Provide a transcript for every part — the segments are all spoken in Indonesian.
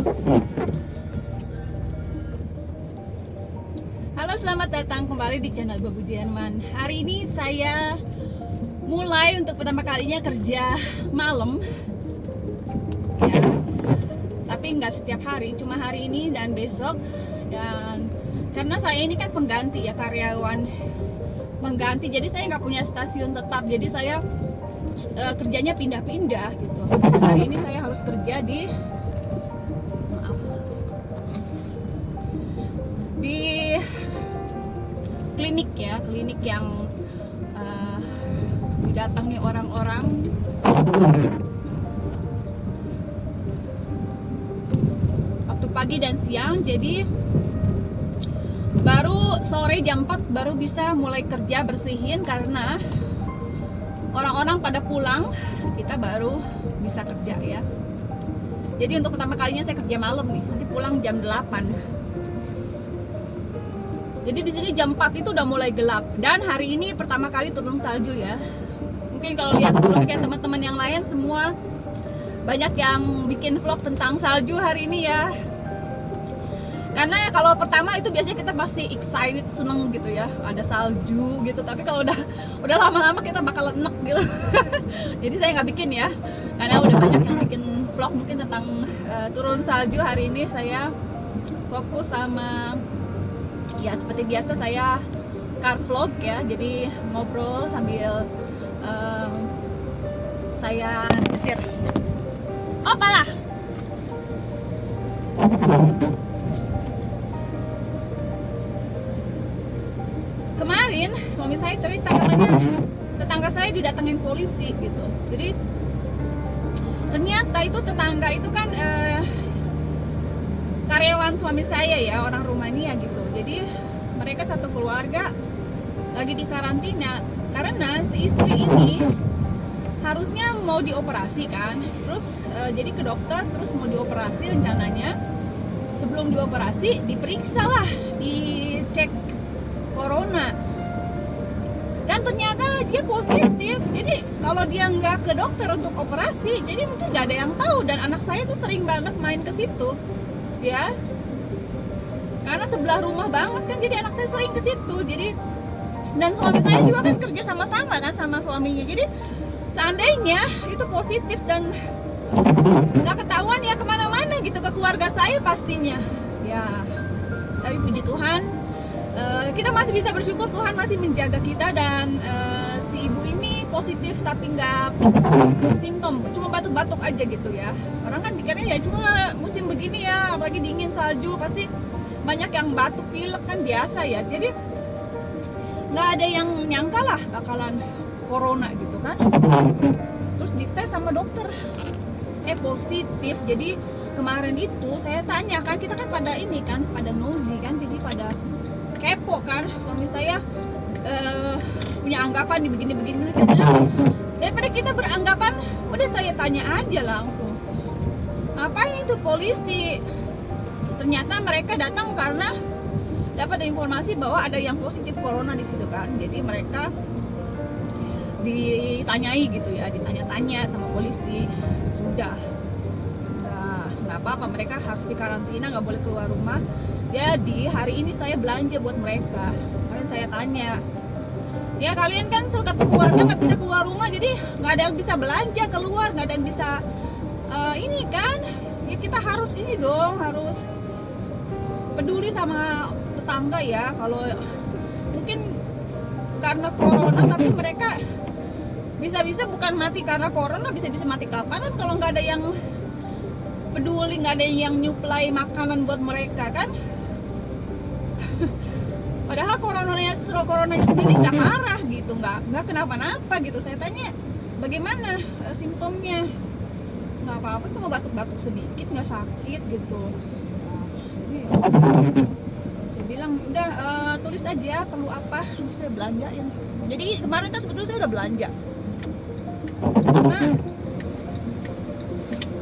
Halo, selamat datang kembali di channel Babu Jerman. Hari ini saya mulai untuk pertama kalinya kerja malam, ya. Tapi nggak setiap hari, cuma hari ini dan besok. Dan karena saya ini kan pengganti ya, karyawan pengganti, jadi saya nggak punya stasiun tetap. Jadi saya kerjanya pindah-pindah gitu. Hari ini saya harus kerja di klinik ya, klinik yang didatangi orang-orang. Waktu pagi dan siang, jadi baru sore jam 4 baru bisa mulai kerja bersihin karena orang-orang pada pulang, kita baru bisa kerja ya. Jadi untuk pertama kalinya saya kerja malam nih, nanti pulang jam 8. Jadi di sini jam 4 itu udah mulai gelap, dan hari ini pertama kali turun salju ya. Mungkin kalau lihat vlognya teman-teman yang lain semua banyak yang bikin vlog tentang salju hari ini ya. Karena kalau pertama itu biasanya kita masih excited, seneng gitu ya, ada salju gitu. Tapi kalau udah lama-lama kita bakal enek gitu. Jadi saya nggak bikin ya, karena udah banyak yang bikin vlog mungkin tentang turun salju. Hari ini saya fokus sama ya seperti biasa, saya car vlog ya, jadi ngobrol sambil saya nyetir. Apalah. Kemarin suami saya cerita, katanya tetangga saya didatengin polisi gitu. Jadi ternyata itu tetangga itu kan karyawan suami saya ya, orang Rumania gitu. Jadi mereka satu keluarga lagi di karantina karena si istri ini harusnya mau dioperasi kan. Terus jadi ke dokter, terus mau dioperasi rencananya. Sebelum dioperasi diperiksa lah, dicek corona. Dan ternyata dia positif. Jadi kalau dia nggak ke dokter untuk operasi, jadi mungkin nggak ada yang tahu. Dan anak saya tuh sering banget main ke situ ya, karena sebelah rumah banget kan, jadi anak saya sering ke situ. Jadi dan suami saya juga kan kerja sama-sama kan sama suaminya. Jadi seandainya itu positif dan nggak ketahuan ya kemana-mana gitu, ke keluarga saya pastinya ya. Tapi puji Tuhan, kita masih bisa bersyukur, Tuhan masih menjaga kita. Dan si ibu ini positif tapi nggak simptom, cuma batuk-batuk aja gitu ya. Orang kan pikirnya ya cuma musim begini ya, apalagi dingin, salju, pasti banyak yang batuk pilek kan, biasa ya. Jadi nggak ada yang nyangka lah bakalan corona gitu kan. Terus dites sama dokter, positif. Jadi kemarin itu saya tanya kan, kita kan pada ini kan, pada nosy kan, jadi pada kepo kan. Suami saya punya anggapan di begini-begini. Saya bilang, daripada kita beranggapan, udah saya tanya aja langsung, ngapain itu polisi. Ternyata mereka datang karena dapat informasi bahwa ada yang positif corona di situ kan. Jadi mereka ditanyai gitu ya, ditanya-tanya sama polisi. Sudah nggak apa-apa, mereka harus dikarantina, nggak boleh keluar rumah. Jadi hari ini saya belanja buat mereka. Kemarin saya tanya, ya kalian kan satu keluarga nggak bisa keluar rumah, jadi nggak ada yang bisa belanja keluar, nggak ada yang bisa ini kan. Ya kita harus ini dong, harus peduli sama tetangga ya. Kalau mungkin karena corona, tapi mereka bisa-bisa bukan mati karena corona, bisa-bisa mati kelaparan kalau nggak ada yang peduli, nggak ada yang nyuplai makanan buat mereka kan. Padahal coronanya sendiri nggak parah gitu, nggak kenapa-napa gitu. Saya tanya bagaimana simptomnya, nggak apa-apa, cuma batuk-batuk sedikit, nggak sakit gitu. Saya bilang udah tulis aja perlu apa, terus saya belanjain. Jadi kemarin kan sebetulnya saya udah belanja, cuma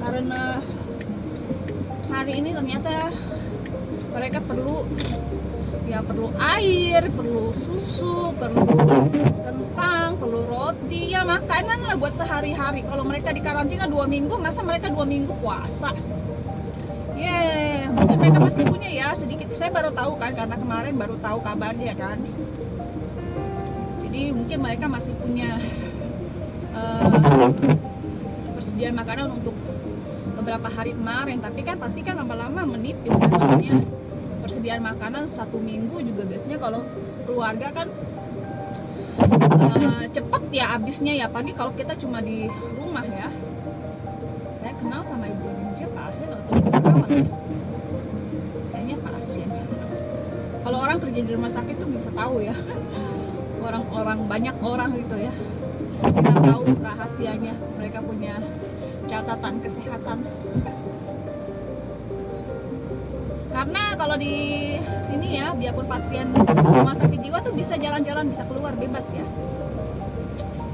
karena hari ini ternyata mereka perlu air, perlu susu, perlu kentang, perlu roti, ya makanan lah buat sehari-hari. Kalau mereka di karantina 2 minggu, masa mereka 2 minggu puasa? Ya, mungkin mereka masih punya ya sedikit. Saya baru tahu kan karena kemarin baru tahu kabarnya kan. Jadi mungkin mereka masih punya persediaan makanan untuk beberapa hari kemarin, tapi kan pasti kan lama-lama menipis kan, makanya persediaan makanan 1 minggu juga biasanya kalau keluarga kan cepet ya habisnya ya, pagi kalau kita cuma di rumah ya. Saya kenal sama ibu Indonesia pasien atau perawat ya, kayaknya pasien. Kalau orang kerja di rumah sakit tuh bisa tahu ya, orang-orang banyak orang gitu ya, kita tahu rahasianya, mereka punya catatan kesehatan. Karena kalau di sini ya, biarpun pasien rumah sakit jiwa tuh bisa jalan-jalan, bisa keluar bebas ya.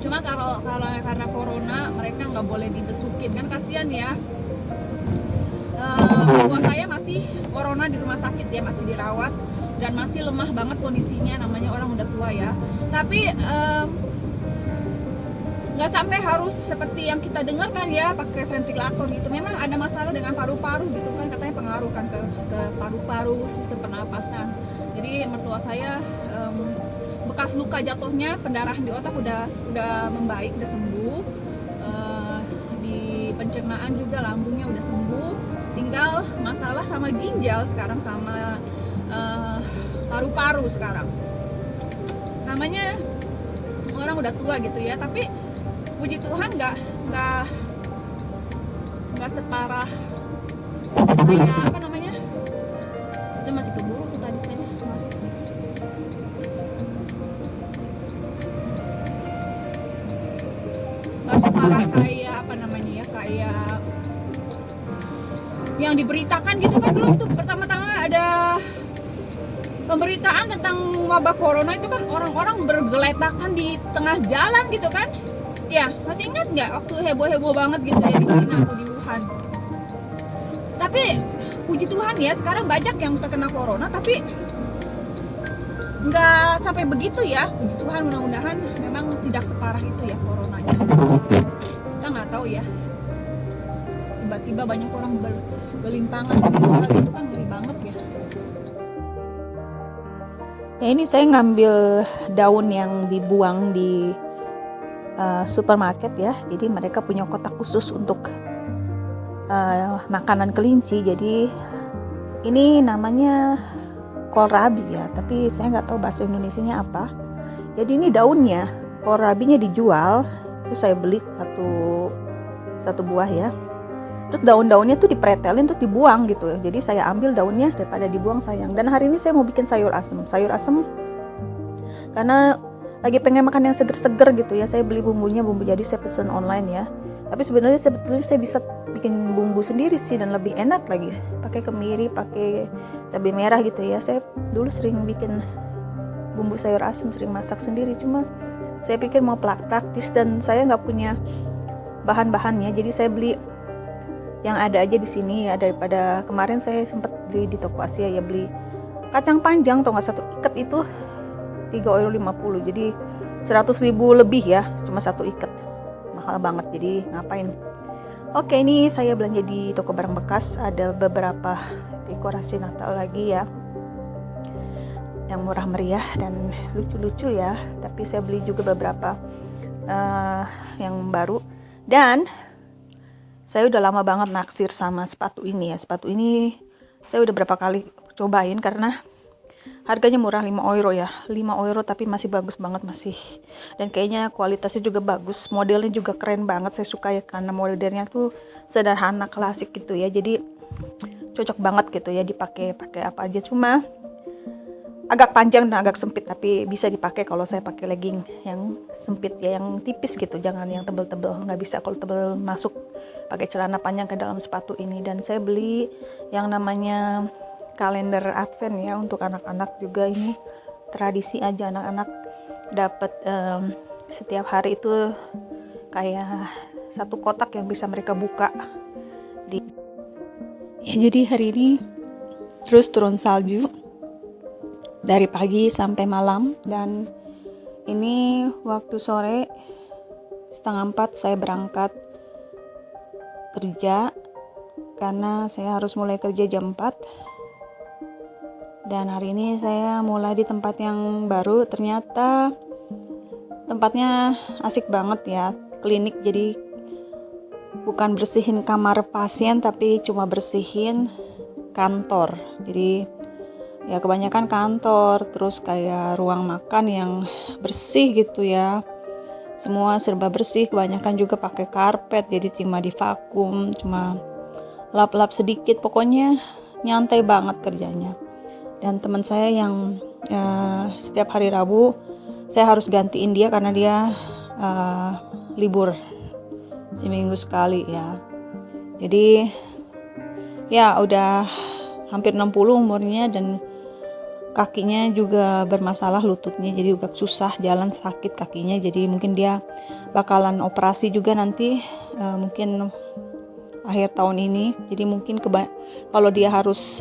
Cuma kalau karena corona mereka nggak boleh dibesukin kan, kasihan ya. Mertua saya masih corona di rumah sakit, dia masih dirawat dan masih lemah banget kondisinya, namanya orang udah tua ya. Tapi nggak sampai harus seperti yang kita dengarkan ya pakai ventilator gitu. Memang ada masalah dengan paru-paru gitu kan, katanya pengaruh kan ke paru-paru, sistem pernapasan. Jadi mertua saya bekas luka jatuhnya, pendarahan di otak udah membaik, udah sembuh. Di pencernaan juga lambungnya udah sembuh. Tinggal masalah sama ginjal sekarang, sama paru-paru sekarang. Namanya orang udah tua gitu ya, tapi puji Tuhan nggak separah kayak apa namanya, itu masih keburu tuh tadi saya nggak separah kayak apa namanya ya, kayak yang diberitakan gitu kan. Belum tuh pertama-tama ada pemberitaan tentang wabah corona itu kan, orang-orang bergeletakan di tengah jalan gitu kan. Ya, masih ingat nggak waktu heboh-heboh banget gitu ya di Cina atau di Wuhan. Tapi puji Tuhan ya, sekarang banyak yang terkena corona tapi nggak sampai begitu ya. Puji Tuhan, mudah-mudahan memang tidak separah itu ya coronanya. Kita nggak tahu ya. Tiba-tiba banyak orang bergelimpangan meninggal gitu kan, ngeri banget ya. Ya, ini saya ngambil daun yang dibuang di supermarket ya. Jadi mereka punya kotak khusus untuk makanan kelinci. Jadi ini namanya kohlrabi ya, tapi saya nggak tahu bahasa Indonesianya apa. Jadi ini daunnya, kohlrabinya dijual, terus saya beli satu buah ya. Terus daun-daunnya tuh dipretelin terus dibuang gitu. Jadi saya ambil daunnya daripada dibuang, sayang. Dan hari ini saya mau bikin sayur asem karena lagi pengen makan yang seger-seger gitu ya. Saya beli bumbu jadi saya pesen online ya. Tapi sebetulnya saya bisa bikin bumbu sendiri sih, dan lebih enak lagi. Pakai kemiri, pakai cabai merah gitu ya. Saya dulu sering bikin bumbu sayur asem, sering masak sendiri. Cuma saya pikir mau praktis dan saya nggak punya bahan-bahannya. Jadi saya beli yang ada aja di sini ya. Daripada kemarin saya sempat beli di toko Asia ya, beli kacang panjang, tau nggak, satu ikat itu €3.50, jadi 100.000 lebih ya, cuma satu ikat, mahal banget. Jadi ngapain. Oke, ini saya belanja di toko barang bekas, ada beberapa dekorasi Natal lagi ya, yang murah meriah dan lucu-lucu ya. Tapi saya beli juga beberapa yang baru. Dan saya udah lama banget naksir sama sepatu ini ya. Sepatu ini saya udah berapa kali cobain karena harganya murah, €5 ya. €5 tapi masih bagus banget masih. Dan kayaknya kualitasnya juga bagus. Modelnya juga keren banget. Saya suka ya karena modelnya tuh sederhana, klasik gitu ya. Jadi cocok banget gitu ya dipakai apa aja. Cuma agak panjang dan agak sempit, tapi bisa dipakai kalau saya pakai legging yang sempit ya, yang tipis gitu. Jangan yang tebel-tebel. Nggak bisa kalau tebel masuk pakai celana panjang ke dalam sepatu ini. Dan saya beli yang namanya kalender Advent ya, untuk anak-anak juga. Ini tradisi aja, anak-anak dapat setiap hari itu kayak satu kotak yang bisa mereka buka ya. Jadi hari ini terus turun salju dari pagi sampai malam, dan ini waktu sore 3:30 saya berangkat kerja karena saya harus mulai kerja jam 4. Dan hari ini saya mulai di tempat yang baru. Ternyata tempatnya asik banget ya, klinik. Jadi bukan bersihin kamar pasien tapi cuma bersihin kantor. Jadi ya kebanyakan kantor, terus kayak ruang makan yang bersih gitu ya. Semua serba bersih, kebanyakan juga pakai karpet, jadi cuma di vakum, cuma lap-lap sedikit, pokoknya nyantai banget kerjanya. Dan teman saya yang setiap hari Rabu saya harus gantiin dia karena dia libur seminggu sekali ya. Jadi ya udah hampir 60 umurnya dan kakinya juga bermasalah, lututnya jadi agak susah jalan, sakit kakinya. Jadi mungkin dia bakalan operasi juga nanti, mungkin akhir tahun ini. Jadi mungkin kalau dia harus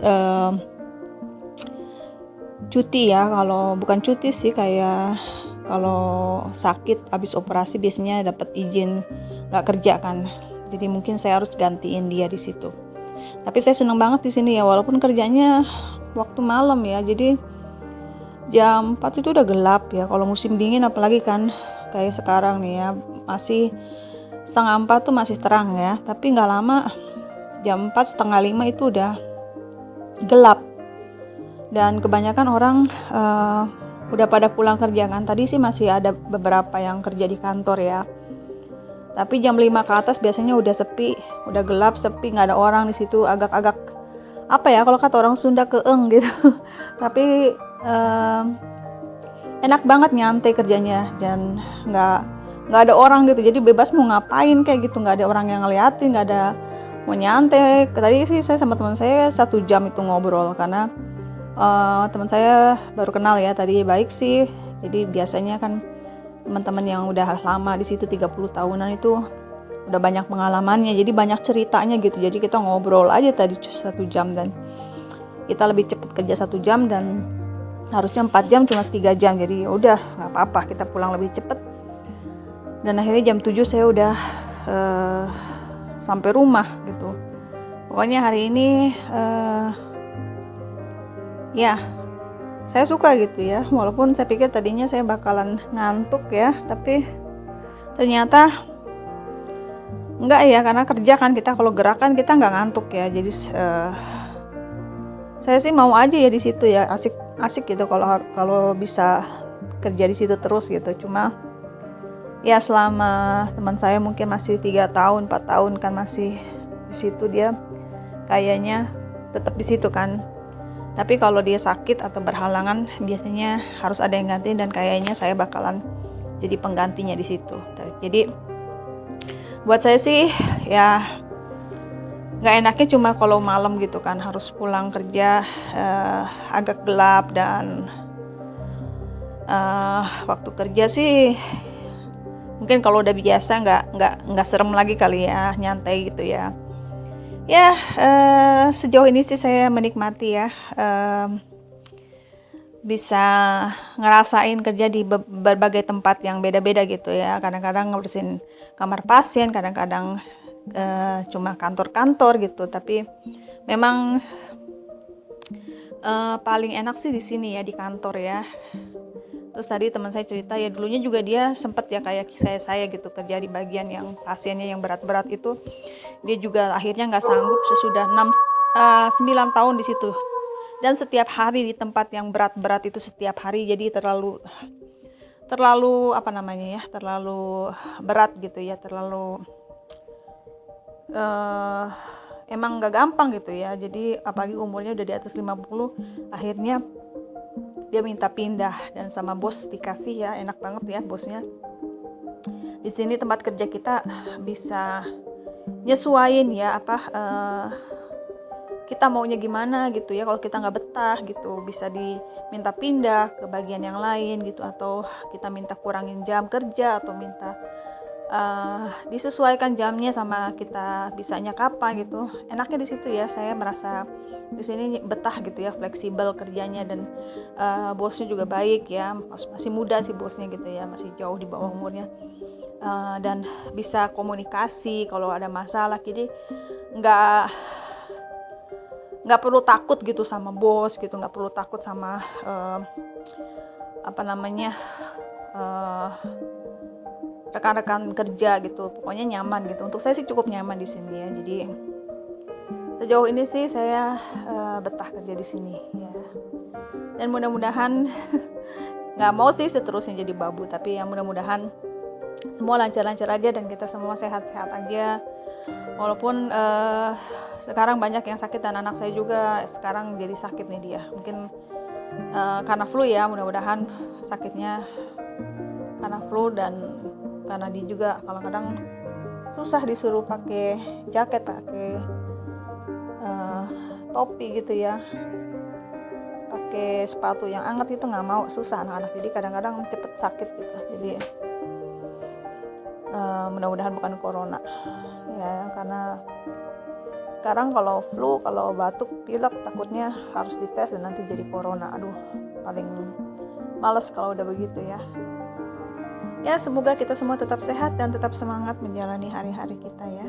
cuti ya, kalau bukan cuti sih, kayak kalau sakit habis operasi biasanya dapat izin nggak kerja kan. Jadi mungkin saya harus gantiin dia di situ. Tapi saya seneng banget di sini ya, walaupun kerjanya waktu malam ya. Jadi jam 4 itu udah gelap ya. Kalau musim dingin apalagi kan kayak sekarang nih ya, masih 3:30 tuh masih terang ya. Tapi nggak lama, jam 4, 4:30 itu udah gelap. Dan kebanyakan orang udah pada pulang kerja kan. Tadi sih masih ada beberapa yang kerja di kantor ya. Tapi jam 5 ke atas biasanya udah sepi, udah gelap, sepi, nggak ada orang di situ. Agak-agak apa ya, kalau kata orang Sunda, keeng gitu. Tapi enak banget nyantai kerjanya dan nggak ada orang gitu. Jadi bebas mau ngapain kayak gitu, nggak ada orang yang ngeliatin, nggak ada, mau nyantai. Tadi sih saya sama teman saya 1 jam itu ngobrol karena teman saya baru kenal ya tadi, baik sih. Jadi biasanya kan teman-teman yang udah lama di situ 30 tahunan itu udah banyak pengalamannya, jadi banyak ceritanya gitu. Jadi kita ngobrol aja tadi 1 jam dan kita lebih cepat kerja 1 jam dan harusnya 4 jam cuma 3 jam. Jadi udah nggak apa-apa, kita pulang lebih cepat. Dan akhirnya jam 7 saya udah sampai rumah gitu. Pokoknya hari ini ya saya suka gitu ya, walaupun saya pikir tadinya saya bakalan ngantuk ya, tapi ternyata enggak ya, karena kerja kan kita, kalau gerakan kita nggak ngantuk ya. Jadi saya sih mau aja ya di situ ya, asik gitu kalau bisa kerja di situ terus gitu. Cuma ya selama teman saya mungkin masih 3 tahun 4 tahun kan masih di situ, dia kayaknya tetap di situ kan. Tapi kalau dia sakit atau berhalangan biasanya harus ada yang gantiin, dan kayaknya saya bakalan jadi penggantinya di situ. Jadi buat saya sih ya nggak enaknya cuma kalau malam gitu kan, harus pulang kerja agak gelap. Dan waktu kerja sih mungkin kalau udah biasa nggak serem lagi kali ya, nyantai gitu ya. Ya sejauh ini sih saya menikmati ya, bisa ngerasain kerja di berbagai tempat yang beda-beda gitu ya. Kadang-kadang ngebersihin kamar pasien, kadang-kadang cuma kantor-kantor gitu. Tapi memang paling enak sih di sini ya, di kantor ya. Terus tadi teman saya cerita ya, dulunya juga dia sempet ya kayak saya gitu, kerja di bagian yang pasiennya yang berat-berat itu. Dia juga akhirnya nggak sanggup sesudah 9 tahun di situ. Dan setiap hari di tempat yang berat-berat itu, setiap hari, jadi terlalu apa namanya ya, terlalu berat gitu ya, terlalu emang nggak gampang gitu ya. Jadi apalagi umurnya udah di atas 50, akhirnya dia minta pindah, dan sama bos dikasih ya, enak banget ya bosnya. Di sini tempat kerja kita bisa nyesuaiin ya kita maunya gimana gitu ya. Kalau kita nggak betah gitu, bisa diminta pindah ke bagian yang lain gitu, atau kita minta kurangin jam kerja, atau minta disesuaikan jamnya sama kita bisanya kapan gitu. Enaknya di situ ya, saya merasa di sini betah gitu ya, fleksibel kerjanya. Dan bosnya juga baik ya, masih muda sih bosnya gitu ya, masih jauh di bawah umurnya. Dan bisa komunikasi kalau ada masalah, jadi nggak nggak perlu takut gitu sama bos gitu, nggak perlu takut sama rekan-rekan kerja gitu. Pokoknya nyaman gitu. Untuk saya sih cukup nyaman di sini ya. Jadi sejauh ini sih saya betah kerja di sini ya. Dan mudah-mudahan nggak mau sih seterusnya jadi babu, tapi ya mudah-mudahan semua lancar-lancar aja dan kita semua sehat-sehat aja. Walaupun sekarang banyak yang sakit dan anak saya juga sekarang jadi sakit nih dia. Mungkin karena flu ya, mudah-mudahan sakitnya karena flu dan karena dia juga kadang-kadang susah disuruh pakai jaket, pakai topi gitu ya, pakai sepatu yang hangat itu nggak mau, susah anak-anak, jadi kadang-kadang cepet sakit gitu. Jadi mudah-mudahan bukan corona ya, karena sekarang kalau flu, kalau batuk, pilek takutnya harus dites dan nanti jadi corona. Aduh, paling males kalau udah begitu ya. Ya, semoga kita semua tetap sehat dan tetap semangat menjalani hari-hari kita ya.